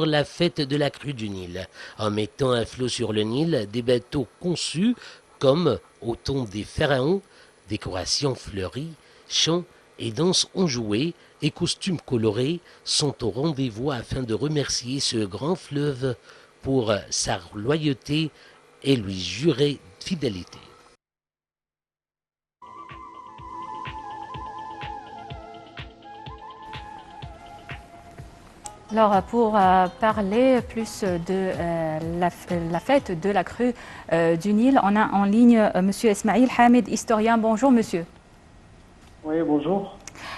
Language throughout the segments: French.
la fête de la crue du Nil, en mettant à flot sur le Nil des bateaux conçus comme au ton des pharaons, décorations fleuries, chants et danses enjouées et costumes colorés sont au rendez-vous afin de remercier ce grand fleuve pour sa loyauté et lui jurer fidélité. Alors, pour parler plus de la fête de la crue du Nil, on a en ligne Monsieur Ismail Hamid, historien. Bonjour, monsieur. Oui, bonjour.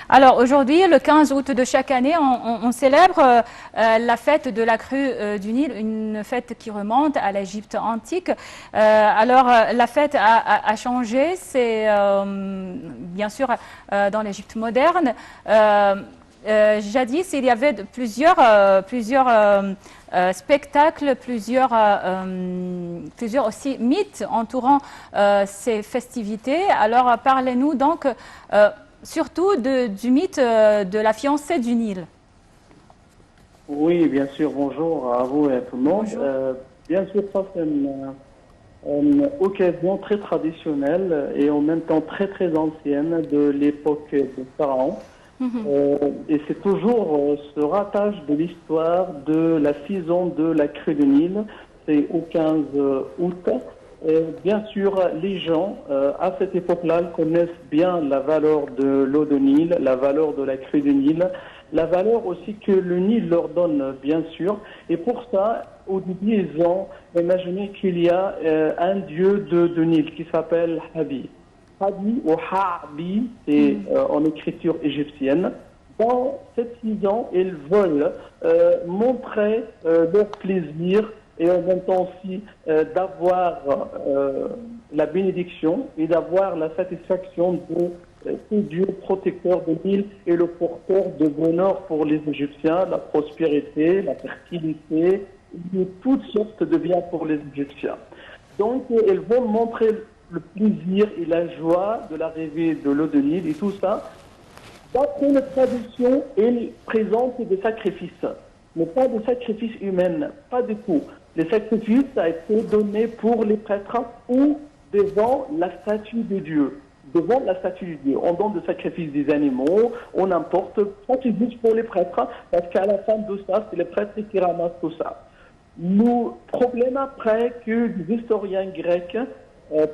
Alors, aujourd'hui, le 15 août de chaque année, on célèbre la fête de la crue du Nil, une fête qui remonte à l'Égypte antique. Alors, la fête a changé, c'est bien sûr dans l'Égypte moderne. Jadis, il y avait plusieurs spectacles, plusieurs aussi mythes entourant ces festivités. Alors, parlez-nous donc surtout du mythe de la fiancée du Nil. Oui, bien sûr, bonjour à vous et à tout le monde. Bien sûr, ça c'est une occasion très traditionnelle et en même temps très très ancienne de l'époque des pharaons. Et c'est toujours se rattache de l'histoire de la saison de la crue du Nil. C'est au 15 août. Et bien sûr, les gens, à cette époque-là, connaissent bien la valeur de l'eau de Nil, la valeur de la crue du Nil, la valeur aussi que le Nil leur donne, bien sûr. Et pour ça, au début, ils ont imaginé qu'il y a un dieu de Nil qui s'appelle Habi. Habi ou Ha'bi, c'est en écriture égyptienne. Dans cette saison, ils veulent montrer leur plaisir et en même temps aussi d'avoir la bénédiction et d'avoir la satisfaction de ce Dieu protecteur de l'île et le porteur de bonheur pour les Égyptiens, la prospérité, la fertilité, et toutes sortes de biens pour les Égyptiens. Donc, ils vont montrer le plaisir et la joie de l'arrivée de l'eau de Nil et tout ça. D'après la tradition, ils présentent des sacrifices, mais pas des sacrifices humains, pas du tout. Les sacrifices ont été donnés pour les prêtres ou devant la statue de Dieu. Devant la statue de Dieu. On donne des sacrifices des animaux, on importe, ça c'est juste pour les prêtres, parce qu'à la fin de ça, c'est les prêtres qui ramassent tout ça. Le problème après que des historiens grecs,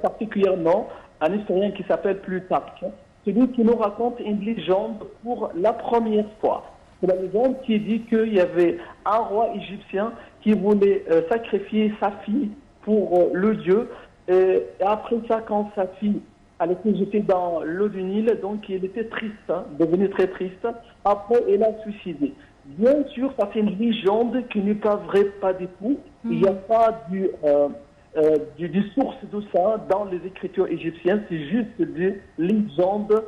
particulièrement un historien qui s'appelle Plutarque, celui qui nous raconte une légende pour la première fois. C'est la légende qui dit qu'il y avait un roi égyptien qui voulait sacrifier sa fille pour le dieu. Et après ça, quand sa fille elle était jetée dans l'eau du Nil, donc il était triste, devenu très triste. Après, elle a suicidé. Bien sûr, ça c'est une légende qui n'est pas vraie, pas du tout. Il n'y a pas du source de ça dans les écritures égyptiennes, c'est juste des légendes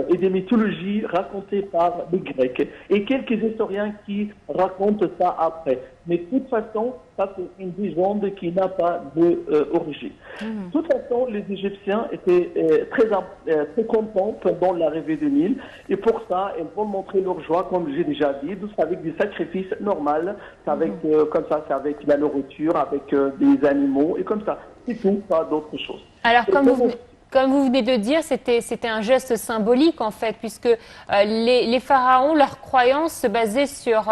et des mythologies racontées par les Grecs. Et quelques historiens qui racontent ça après. Mais de toute façon, ça c'est une légende qui n'a pas d'origine. De toute façon, les Égyptiens étaient très contents pendant l'arrivée du Nil. Et pour ça, ils vont montrer leur joie, comme j'ai déjà dit, avec des sacrifices normaux. Avec, comme ça, c'est avec la nourriture, avec des animaux, et comme ça. C'est tout, pas d'autre chose. Alors, comme vous venez de dire, c'était un geste symbolique en fait, puisque les pharaons, leurs croyances se basaient sur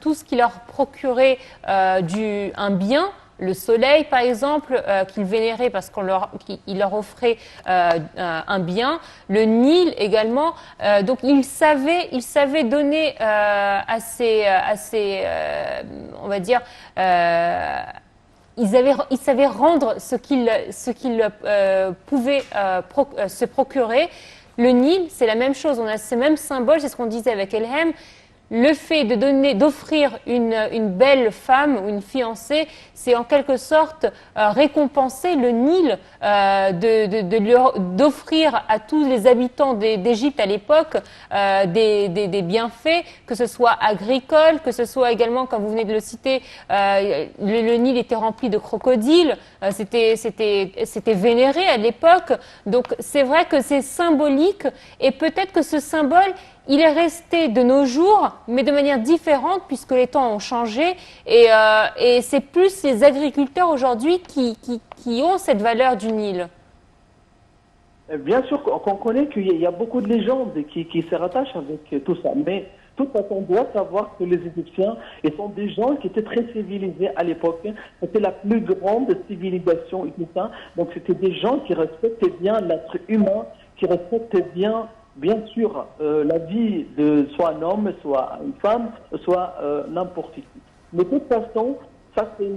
tout ce qui leur procurait un bien. Le soleil, par exemple, qu'ils vénéraient parce qu'il leur offrait un bien. Le Nil également. Donc, ils savaient donner on va dire, ils savaient rendre ce qu'ils pouvaient se procurer. Le Nil, c'est la même chose. On a ces mêmes symboles, c'est ce qu'on disait avec Elhem. Le fait d'offrir une belle femme ou une fiancée, c'est en quelque sorte récompenser le Nil, d'offrir à tous les habitants d'Égypte à l'époque des bienfaits, que ce soit agricole, que ce soit également, comme vous venez de le citer, le Nil était rempli de crocodiles, c'était vénéré à l'époque. Donc c'est vrai que c'est symbolique et peut-être que ce symbole il est resté de nos jours, mais de manière différente puisque les temps ont changé et c'est plus les agriculteurs aujourd'hui qui ont cette valeur du Nil. Bien sûr qu'on connaît qu'il y a beaucoup de légendes qui se rattachent avec tout ça, mais de toute façon, on doit savoir que les Égyptiens, ils sont des gens qui étaient très civilisés à l'époque. C'était la plus grande civilisation et tout ça. Donc c'était des gens qui respectaient bien l'être humain, qui respectaient bien sûr, la vie de soit un homme, soit une femme, soit n'importe qui. Mais de toute façon, ça c'est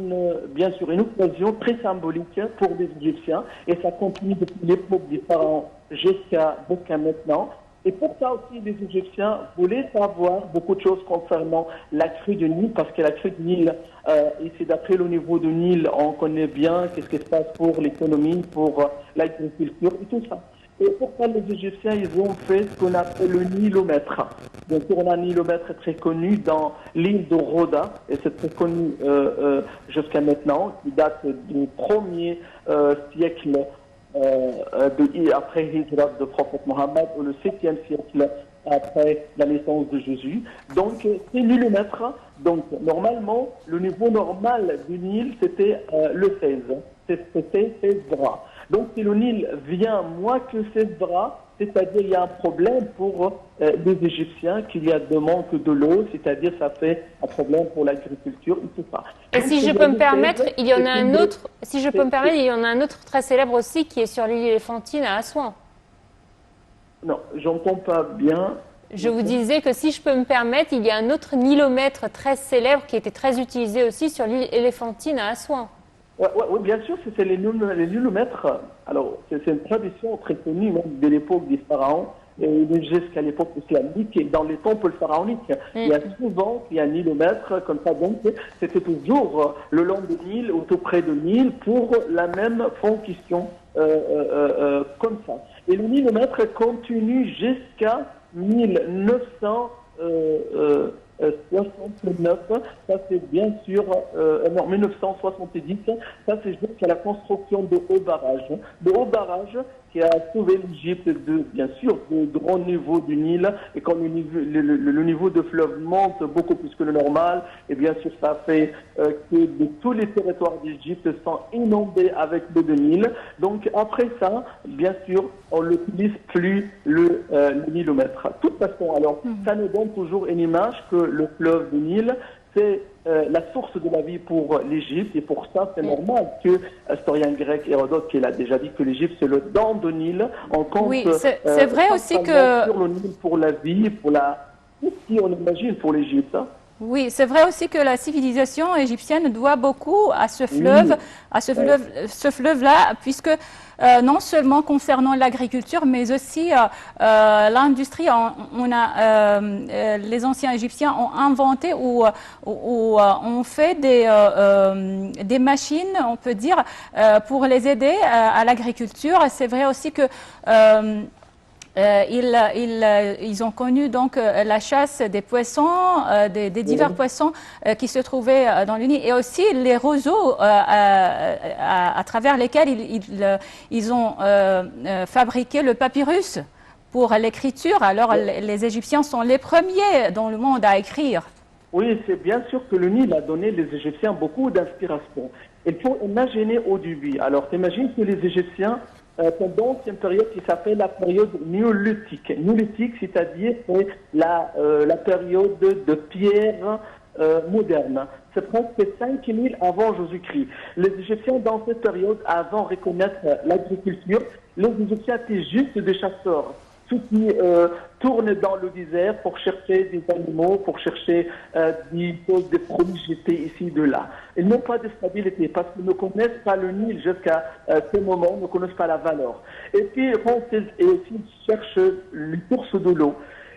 bien sûr une occasion très symbolique pour les Égyptiens et ça continue depuis l'époque des pharaons jusqu'à maintenant. Et pour ça aussi, les Égyptiens voulaient savoir beaucoup de choses concernant la crue du Nil, parce que la crue du Nil, ici d'après le niveau du Nil, on connaît bien qu'est-ce qui se passe pour l'économie, pour l'agriculture et tout ça. Et pour ça, les Égyptiens, ils ont fait ce qu'on appelle le nilomètre. Bien sûr, on a un nilomètre très connu dans l'île de Rhoda, et c'est très connu jusqu'à maintenant, qui date du 1er siècle après l'Hijra de prophète Mohammed, ou le 7e siècle après la naissance de Jésus. Donc, c'est nilomètre. Donc, normalement, le niveau normal du Nil, c'était le 16. C'était 16 bras. Donc, si le Nil vient moins que 16 bras, c'est-à-dire il y a un problème pour les Égyptiens, qu'il y a de manque de l'eau, c'est-à-dire ça fait un problème pour l'agriculture et tout ça. Et si je peux me permettre, il y en a un autre. Si je peux me permettre, il y en a un autre très célèbre aussi qui est sur l'île éléphantine à Assouan. Non, j'entends pas bien. Je vous disais que si je peux me permettre, il y a un autre nilomètre très célèbre qui était très utilisé aussi sur l'île éléphantine à Assouan. Oui, bien sûr, c'est les nilomètres. Alors, c'est une tradition très connue même de l'époque des pharaons, jusqu'à l'époque islamique et dans les temples pharaoniques. Il y a souvent un nilomètre comme ça, donc c'était toujours le long du Nil ou tout près du Nil pour la même fonction comme ça. Et le nilomètre continue jusqu'à 1969, ça c'est bien sûr, non, 1970, ça c'est jusqu'à la construction de hauts barrages. De hauts barrages qui a sauvé l'Égypte bien sûr, de grands niveaux du Nil. Et comme le niveau de fleuve monte beaucoup plus que le normal, et bien sûr ça fait que tous les territoires d'Égypte sont inondés avec l'eau de Nil. Donc après ça, bien sûr, on n'utilise plus le nilomètre. De toute façon, alors, ça nous donne toujours une image que le fleuve du Nil, c'est la source de la vie pour l'Égypte, et pour ça, c'est normal que l'historien grec Hérodote, qui a déjà dit que l'Égypte, c'est le dent de Nil, on compte oui, c'est vrai aussi que sur le Nil pour la vie, pour tout ce qu'on imagine pour l'Égypte. Oui, c'est vrai aussi que la civilisation égyptienne doit beaucoup à ce fleuve, ce fleuve-là, puisque non seulement concernant l'agriculture, mais aussi l'industrie. Les anciens Égyptiens ont inventé ou ont fait des machines, on peut dire, pour les aider à l'agriculture. C'est vrai aussi que ils ont connu donc la chasse des poissons, des divers poissons qui se trouvaient dans le Nil, et aussi les roseaux à travers lesquels ils ont fabriqué le papyrus pour l'écriture. Alors les Égyptiens sont les premiers dans le monde à écrire. Oui, c'est bien sûr que le Nil a donné les Égyptiens beaucoup d'inspiration. Il faut imaginer au début. Alors, t'imagines que les Égyptiens, pendant une période qui s'appelle la période néolithique. Néolithique, c'est-à-dire c'est la période de pierre moderne. C'est presque 5000 avant Jésus-Christ. Les Égyptiens, dans cette période, avant de reconnaître l'agriculture, les Égyptiens étaient juste des chasseurs. Ceux qui tournent dans le désert pour chercher des animaux, pour chercher des choses, des produits jetés ici de là. Ils n'ont pas de stabilité parce qu'ils ne connaissent pas le Nil jusqu'à ce moment, ne connaissent pas la valeur. Et puis, ils cherchent les sources de l'eau.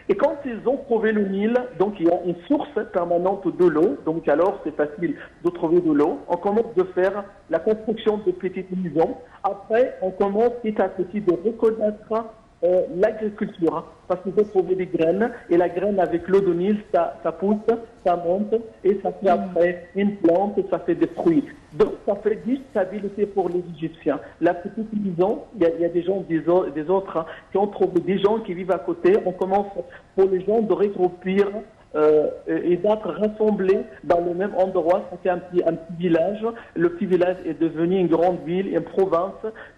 Et quand ils ont trouvé le Nil, donc il y a une source permanente de l'eau, donc alors c'est facile de trouver de l'eau. On commence de faire la construction de petites maisons. Après, on commence petit à petit de reconnaître l'agriculture, hein, parce qu'il faut trouver des graines, et la graine avec l'eau de Nil, ça pousse, ça monte, et ça fait après une plante, et ça fait des fruits. Donc ça fait de stabilité pour les Égyptiens. La petite maison, il y a des gens, des autres, hein, qui ont trouvé des gens qui vivent à côté. On commence pour les gens de regroupir et d'être rassemblés dans le même endroit. Ça fait un petit village. Le petit village est devenu une grande ville, une province.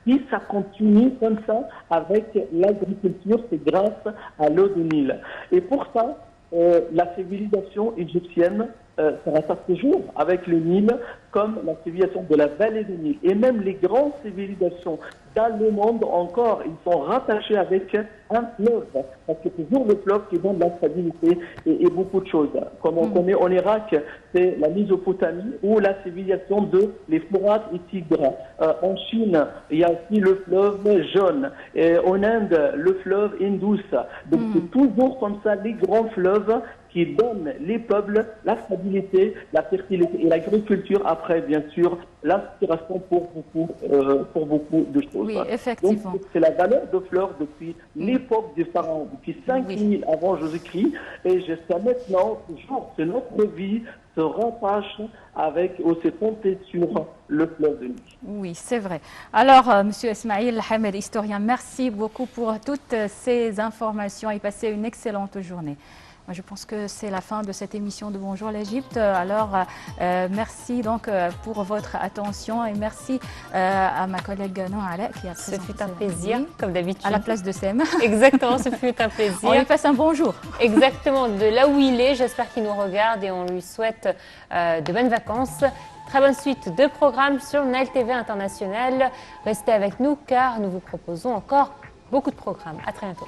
Et ça continue comme ça avec l'agriculture, c'est grâce à l'eau du Nil. Et pour ça, la civilisation égyptienne se rattrape toujours avec le Nil comme la civilisation de la vallée du Nil. Et même les grandes civilisations dans le monde encore, ils sont rattachés avec un fleuve. Parce que c'est toujours le fleuve qui donne la stabilité et beaucoup de choses. Comme on connaît en Irak, c'est la Mésopotamie ou la civilisation de l'Euphrate et Tigre. En Chine, il y a aussi le fleuve jaune. Et en Inde, le fleuve Indus. Donc c'est toujours comme ça les grands fleuves qui donnent les peuples la stabilité, la fertilité et l'agriculture. Après, bien sûr, l'inspiration pour beaucoup de choses. Oui, effectivement. Donc, c'est la valeur de fleurs depuis l'époque des pharaons, depuis 5000 avant Jésus-Christ, et jusqu'à maintenant, toujours, c'est notre vie se rattache avec ou se compter sur le fleuve de Nil. Oui, c'est vrai. Alors, Monsieur Ismail Hamed, historien, merci beaucoup pour toutes ces informations et passez une excellente journée. Moi, je pense que c'est la fin de cette émission de Bonjour l'Égypte. Alors, merci donc pour votre attention et merci à ma collègue Noala qui a présenté. Ce fut un plaisir, comme d'habitude. À la place de Sem. Exactement, ce fut un plaisir. On lui passe un bonjour. Exactement, de là où il est, j'espère qu'il nous regarde et on lui souhaite de bonnes vacances. Très bonne suite de programmes sur Nile TV International. Restez avec nous car nous vous proposons encore beaucoup de programmes. À très bientôt.